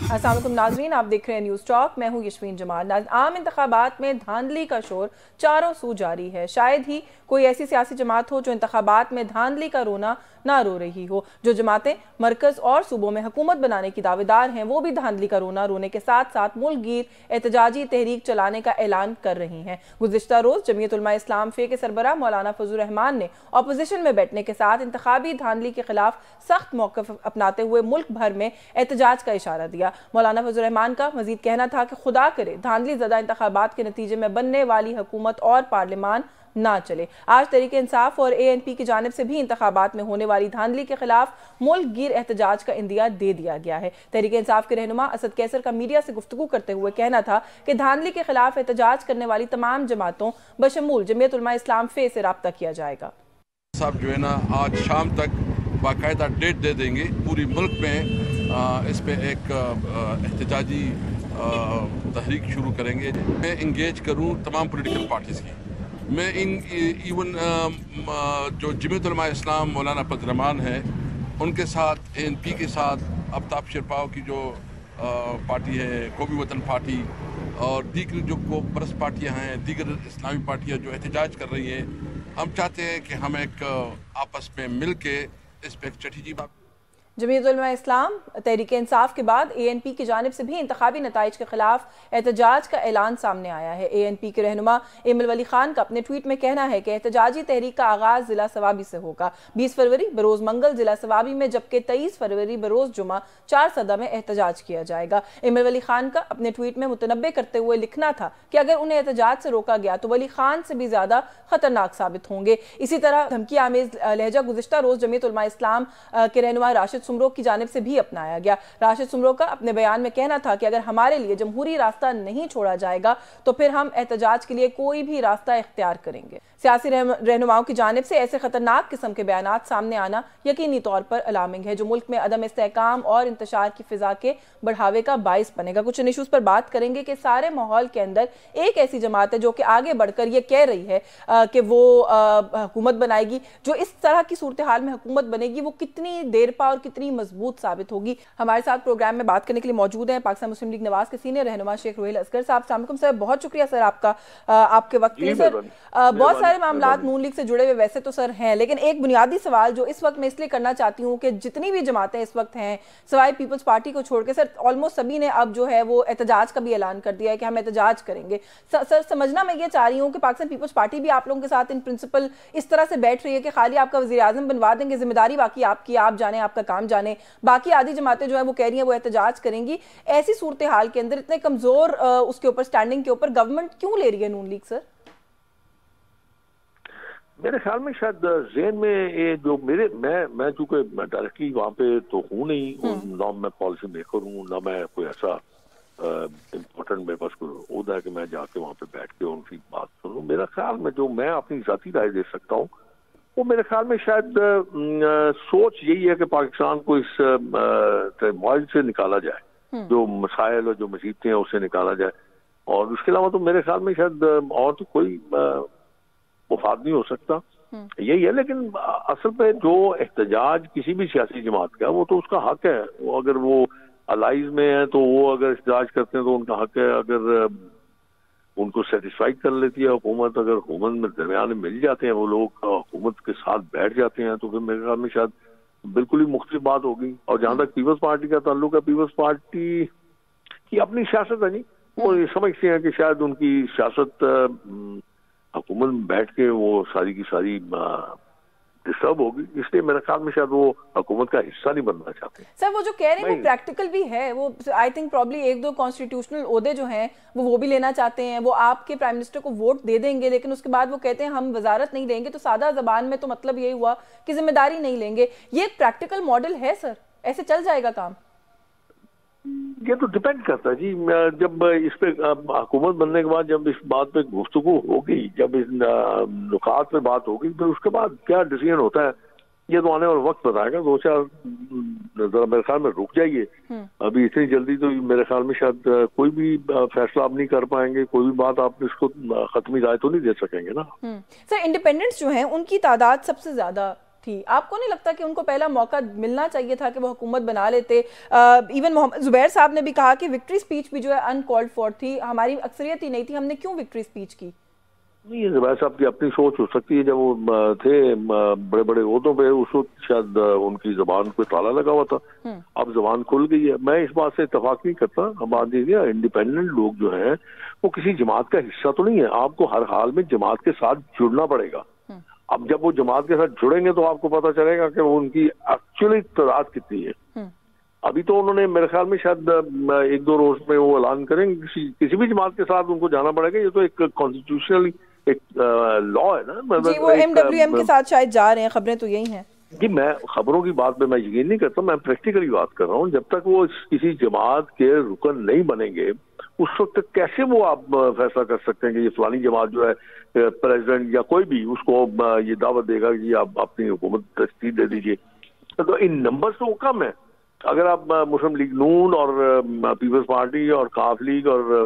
अस्सलाम वालेकुम नाज़रीन, आप देख रहे हैं न्यूज़ टॉक। मैं हूँ यशवीन जमाल। आम इंतखाबात में धांधली का शोर चारों सू जारी है। शायद ही कोई ऐसी सियासी जमात हो जो इंतखाबात में धांधली का रोना ना रो रही हो। जो जमातें मरकज़ और सूबों में हुकूमत बनाने की दावेदार हैं, वो भी धांधली का रोना रोने के साथ साथ मुल्क गिर एहतजाजी तहरीक चलाने का ऐलान कर रही हैं। गुज़िश्ता रोज़ जमीयत उलमा इस्लाम फे के सरबराह मौलाना फजल रहमान ने अपोजिशन में बैठने के साथ इंतखाबी धांधली के खिलाफ सख्त मौक़िफ़ अपनाते हुए मुल्क भर में एहतजाज का इशारा दिया। मौलाना फजल रहमान का मजीद कहना था कि खुदा करे धांधली ज़दा इंतखाबात के नतीजे में बनने वाली हुकूमत और पार्लिमान ना चले। आज तहरीक इंसाफ और ANP की जानिब से भी इंतखाबात में होने वाली धांधली के खिलाफ मुल्क गिर एहतजाज का इंदिया दे दिया गया है। तहरीक इंसाफ के रहनुमा असद कैसर का मीडिया से गुफ्तगू करते हुए कहना था कि धांधली के खिलाफ एहतजाज करने वाली तमाम जमातों बशमूल जमीयत उलमा इस्लाम फे से राब्ता किया जाएगा। साहब जो है ना, आज शाम तक बाकायदा डेट दे देंगे पूरी मुल्क में। इस पे एक एहतजाजी तहरीक शुरू करेंगे। मैं इंगेज करूँ तमाम पोलिटिकल पार्टीज़ की। मैं इवन जो जमीयत उलमा इस्लाम मौलाना फजल रहमान है उनके साथ, ANP के साथ, आफ्ताब शेरपाव की जो पार्टी है, कौमी वतन पार्टी, और दीगर जो परस्त पार्टियाँ हैं, दीगर इस्लामी पार्टियाँ जो एहतजाज कर रही हैं, हम चाहते हैं कि हम एक आपस में मिल के इस पर एक स्ट्रेटजी बात। जमीयत उलमा इस्लाम तहरीक इंसाफ के बाद ANP की जानिब से भी इंतखाबी नताइज के खिलाफ एहतजाज का ऐलान सामने आया है। ANP के रहनुमा इमल वली खान का अपने ट्वीट में कहना है कि एहतजाजी तहरीक का आगाज जिला सवाबी से होगा। 20 फरवरी बरोज मंगल जिला सवाबी में, जबकि 23 फरवरी बरोज जुमा 4 सदा में एहतजाज किया जाएगा। इमल वली खान का अपने ट्वीट में मुतनब्बे करते हुए लिखना था कि अगर उन्हें एहतजाज से रोका गया तो वली खान से भी ज्यादा खतरनाक साबित होंगे। इसी तरह धमकी आमेज लहजा गुज़िश्ता रोज जमीयत उलमा इस्लाम के रहनुमा राशिद सुमरो की जानिब से भी अपनाया गया। राशिद सुमरो का अपने बयान में कहना था कि अगर हमारे लिए जमहूरी रास्ता नहीं छोड़ा जाएगा तो फिर हम एहतजाज के लिए कोई भी रास्ता इख्तियार करेंगे। सियासी रहनुमाओं की जानिब से ऐसे खतरनाक किस्म के बयानात सामने आना यकीनी तौर पर अलार्मिंग है, जो मुल्क में अदम इस्तेहकाम और इंतशार की फिजा के बढ़ावे का बाइस बनेगा। कुछ इन इशूज़ पर बात करेंगे कि सारे माहौल के अंदर एक ऐसी जमात है जो कि आगे बढ़कर ये कह रही है कि वो हुकूमत बनाएगी। जो इस तरह की सूरत हाल में हुकूमत बनेगी वो कितनी देरपा और कितनी मजबूत साबित होगी। हमारे साथ प्रोग्राम में बात करने के लिए मौजूद हैं पाकिस्तान मुस्लिम लीग नवाज के सीनियर रहनुमा शेख रोहेल असगर साहब। अस्सलाम वालेकुम सर, बहुत शुक्रिया सर आपका आपके वक्त के लिए। सर, बहुत सारे मामलात नून लीग से जुड़े हुए वैसे तो सर हैं, लेकिन एक बुनियादी सवाल जो इस वक्त मैं इसलिए करना चाहती हूँ कि जितनी भी जमातें इस वक्त हैं सवाए पीपल्स पार्टी को छोड़ के, सर ऑलमोस्ट सभी ने अब जो है वो एहतजाज का भी ऐलान कर दिया है कि हम एहतजाज करेंगे। सर समझना मैं ये चाह रही हूँ कि पाकिस्तान पीपल्स पार्टी भी आप लोगों के साथ इन प्रिंसिपल इस तरह से बैठ रही है कि खाली आपका वज़ीर आज़म बनवा देंगे, जिम्मेदारी बाकी आपकी, आप जाने, आपका काम जाने, बाकी आधी जमातें जो है वो कह रही हैं वो एहतजाज करेंगी। ऐसी सूरत हाल के अंदर इतने कमजोर उसके ऊपर स्टैंडिंग के ऊपर गवर्नमेंट क्यों ले रही है नून लीग सर? मेरे ख्याल में शायद ज़हन में ये जो मैं चूंकि डायरेक्टली वहाँ पे तो हूँ नहीं, ना मैं पॉलिसी मेकर हूँ, ना मैं कोई ऐसा इम्पोर्टेंट मेरे पास कोई होता है कि मैं जाके वहाँ पे बैठ के उनकी बात सुनूँ। मेरा ख्याल में जो मैं अपनी ज़ाती राय दे सकता हूँ वो मेरे ख्याल में शायद सोच यही है कि पाकिस्तान को इस टर्मोइल से निकाला जाए, जो मसाइल और जो मुसीबतें हैं उससे निकाला जाए, और उसके अलावा तो मेरे ख्याल में शायद और तो कोई मुफाद नहीं हो सकता, यही है। लेकिन असल पे जो एहतजाज किसी भी सियासी जमात का वो तो उसका हक है, वो अगर वो अलाइज में है तो वो अगर एहतजाज करते हैं तो उनका हक है। अगर उनको सेटिस्फाई कर लेती है हुकूमत, अगर हुकूमत में दरमियान में मिल जाते हैं वो लोग, हुकूमत के साथ बैठ जाते हैं, तो फिर मेरे ख्याल में शायद बिल्कुल ही मुख्तलिफ बात होगी। और जहाँ तक पीपल्स पार्टी का ताल्लुक है, पीपल्स पार्टी की अपनी सियासत है, नहीं वो ये समझते हैं कि शायद उनकी सियासत हुकूमत में बैठ के वो सारी की सारी डिस्टर्ब होगी, इसलिए मेरे ख्याल में शायद वो हुकूमत का हिस्सा नहीं बनना चाहते। सर वो जो कह रहे हैं वो प्रैक्टिकल भी है, वो आई थिंक प्रॉब्ली एक दो कॉन्स्टिट्यूशनल ओहदे जो हैं वो भी लेना चाहते हैं। वो आपके प्राइम मिनिस्टर को वोट दे देंगे, लेकिन उसके बाद वो कहते हैं हम वजारत नहीं देंगे, तो सादा जबान में तो मतलब यही हुआ कि जिम्मेदारी नहीं लेंगे। ये एक प्रैक्टिकल मॉडल है सर, ऐसे चल जाएगा काम? ये तो डिपेंड करता है जी। जब इस पे हुकूमत बनने के बाद जब इस बात पे गुफ्तगू होगी, जब इस नुकात पे बात होगी, फिर उसके बाद क्या डिसीजन होता है ये तो आने वाला वक्त बताएगा। 2-4 जरा मेरे ख्याल में रुक जाइए, अभी इतनी जल्दी तो मेरे ख्याल में शायद कोई भी फैसला आप नहीं कर पाएंगे, कोई भी बात आप इसको खत्मी राय तो नहीं दे सकेंगे ना। सर इंडिपेंडेंट्स जो हैं उनकी तादाद सबसे ज्यादा थी, आपको नहीं लगता कि उनको पहला मौका मिलना चाहिए था कि वो हुकूमत बना लेते? इवन मोहम्मद जुबैर साहब ने भी कहा कि विक्ट्री स्पीच भी जो है अनकॉल्ड फॉर थी, हमारी अक्सरियत ही नहीं थी, हमने क्यों विक्ट्री स्पीच की? नहीं, जुबैर साहब की अपनी सोच हो सकती है। जब वो थे बड़े बड़े ओहदों पे, उस वक्त शायद उनकी जबान पे ताला लगा हुआ था। अब जबान खुल गई है। मैं इस बात से इत्तेफाक नहीं करता। अब आप देखिए, इंडिपेंडेंट लोग जो हैं वो किसी जमात का हिस्सा तो नहीं है। आपको हर हाल में जमात के साथ जुड़ना पड़ेगा। अब जब वो जमात के साथ जुड़ेंगे तो आपको पता चलेगा कि उनकी एक्चुअली तादाद कितनी है। अभी तो उन्होंने मेरे ख्याल में शायद 1-2 रोज में वो ऐलान करेंगे। किसी भी जमात के साथ उनको जाना पड़ेगा। ये तो एक कॉन्स्टिट्यूशनल एक लॉ है ना। जी, वो MWM के साथ शायद जा रहे हैं, खबरें तो यही हैं। जी, मैं खबरों की बात पे मैं यकीन नहीं करता, मैं प्रैक्टिकली बात कर रहा हूँ। जब तक वो किसी जमात के रुकन नहीं बनेंगे, उस वक्त तक कैसे वो आप फैसला कर सकते हैं कि ये फलानी जमात जो है प्रेसिडेंट या कोई भी उसको ये दावत देगा कि आप अपनी हुकूमत तस्दीक दे दीजिए। तो इन नंबर्स तो कम है। अगर आप मुस्लिम लीग नून और पीपल्स पार्टी और काफ लीग और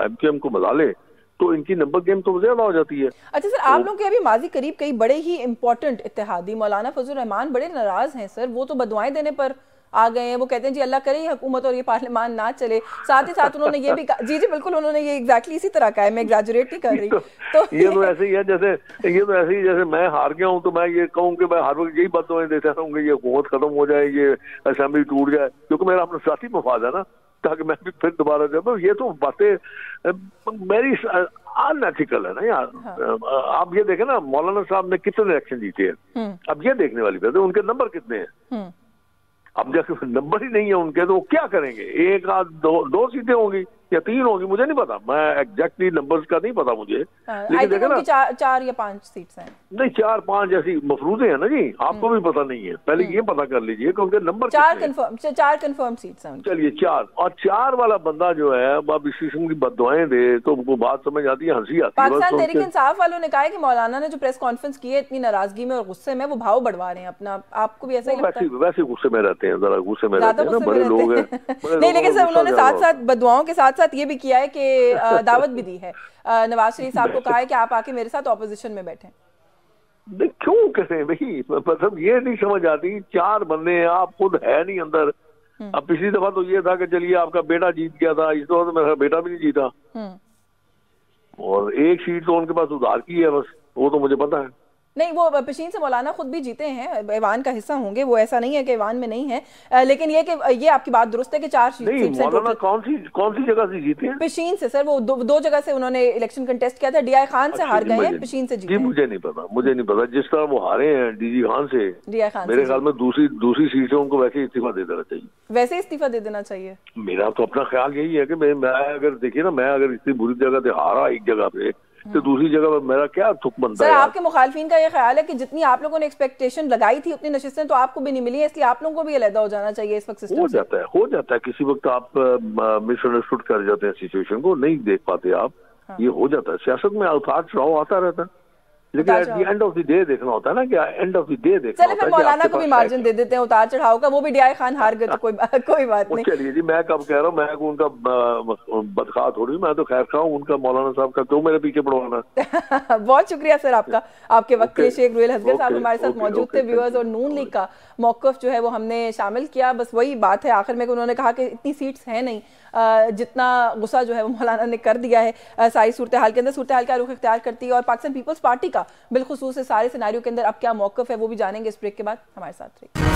MQM को मिला ले तो इनकी नंबर गेम तो ज्यादा हो जाती है। अच्छा सर, आप लोग के अभी माजी करीब कई बड़े ही इंपॉर्टेंट इत्तेहादी मौलाना फजल रहमान बड़े नाराज हैं सर। वो तो बदुआएं देने पर आ गए हैं। वो कहते हैं जी अल्लाह करे ये हुकूमत और ये पार्लियामान ना चले। साथ ही साथ उन्होंने ये भी कहा, जी जी बिल्कुल, उन्होंने ये एग्जैक्टली इसी तरह कहा है, मैं एग्जैजुरेट नहीं कर रही। तो ये तो ऐसे ही है जैसे मैं हार गया हूँ तो मैं ये कहूँ कि मैं हर वक्त यही बददुआएं देता रहूंगा, ये हुकूमत खत्म हो जाए, ये असेंबली टूट जाए, क्योंकि मेरा अपना साथी मफाद है ना, ताकि मैं भी फिर दोबारा जाऊँ। ये तो बातें मेरी अनएथिकल है ना यार। हाँ। आप ये देखें ना, मौलाना साहब ने कितने इलेक्शन जीते हैं। अब ये देखने वाली बात है उनके नंबर कितने हैं। अब जब नंबर ही नहीं है उनके तो वो क्या करेंगे? 1 आध 2 सीटें होंगी या 3 होंगी, मुझे नहीं पता। मैं एग्जैक्टली नंबर्स का नहीं पता मुझे। लेकिन देखें ना, 4 या 5 सीट्स हैं। नहीं, 4-5 ऐसी मफरूजे हैं ना जी, आपको भी पता नहीं है। पहले ये पता कर लीजिए कि उनके नंबर 4 कंफर्म सीट्स हैं। चलिए 4 और 4 वाला बंदा जो है अब इस किस्म की बददुआएं दे तो उनको बात समझ आती है, हंसी आती है। पाकिस्तान तहरीक इंसाफ वालों ने कहा है कि मौलाना ने जो प्रेस कॉन्फ्रेंस की है इतनी नाराजगी में और गुस्से में वो भाव बढ़वा रहे हैं अपना। आपको भी ऐसा ही लगता है? वैसे गुस्से में रहते हैं, जरा गुस्से में रहते हैं ना, बड़े लोग हैं। नहीं, लेकिन सर उन्होंने साथ साथ बदुआओं के साथ साथ ये भी किया है कि दावत भी दी है। नवाज शरीफ साहब को कहा है कि आप आके मेरे साथ ऑपोजिशन में बैठे। क्यों करें भाई? मतलब ये नहीं समझ आती। 4 बंदे हैं, आप खुद है नहीं अंदर। अब पिछली दफा तो ये था कि चलिए आपका बेटा जीत गया था, इस दफा तो मेरा बेटा भी नहीं जीता। और 1 सीट तो उनके पास उधार की है बस, वो तो मुझे पता है। नहीं, वो पेशीन से मौलाना खुद भी जीते हैं, ऐवान का हिस्सा होंगे, वो ऐसा नहीं है कि ऐवान में नहीं है। लेकिन ये कि ये आपकी बात दुरुस्त है कि 4 सीट नहीं, मौलाना कौन सी जगह से जीते हैं? पेशीन से सर, वो 2 जगह से उन्होंने इलेक्शन कंटेस्ट किया था। DI खान से हार गए हैं, पेशीन से जीते। जी मुझे नहीं पता। जिस तरह वो हारे हैं DG खान से, मेरे ख्याल में दूसरी सीट से उनको वैसे इस्तीफा दे देना चाहिए। वैसे इस्तीफा दे देना चाहिए। मेरा तो अपना ख्याल यही है कि मैं अगर देखिए ना, मैं अगर इतनी बुरी जगह से हारा एक जगह पे तो दूसरी जगह पर मेरा क्या तुक बनता है? सर, आपके मुखालफिन का ये ख्याल है कि जितनी आप लोगों ने एक्सपेक्टेशन लगाई थी उतनी नशिस्तें तो आपको भी नहीं मिली, इसलिए आप लोगों को भी अलग हो जाना चाहिए इस वक्त सिस्टम से। हो जाता है किसी वक्त आप मिसअंडरस्टूड कर जाते हैं, सिचुएशन को नहीं देख पाते आप। हाँ। ये हो जाता है, सियासत में उतार चढ़ाव आता रहता है, लेकिन at the end of the day देखना होता है ना कि एंड ऑफ द डे देखना होता है। मौलाना को भी मार्जिन दे देते हैं उतार चढ़ाव का, वो भी DI खान हार गए तो कोई बात नहीं। चलिए जी, मैं कब कह रहा हूँ, मैं उनका बदखा थोड़ी, मैं तो खैर खा हूँ उनका। मौलाना साहब का क्यों मेरे पीछे पड़वाना। बहुत शुक्रिया सर आपका, आपके वक्त के लिए। शेख रुहेल असगर साहब हमारे साथ मौजूद थे। व्यूअर्स, और नून लीग का मौक़िफ़ जो है वो हमने शामिल किया। बस वही बात है आखिर में, उन्होंने कहा कि इतनी सीट्स हैं नहीं, जितना गुस्सा जो है वो मौलाना ने कर दिया है सारी सूरत हाल के अंदर। सूरत हाल का रुख इख्तियार करती है और पाकिस्तान पीपल्स पार्टी का बिलखुसूस सारे सिनारियों के अंदर अब क्या मौक़िफ़ है वो भी जानेंगे इस ब्रेक के बाद। हमारे साथ रहिए।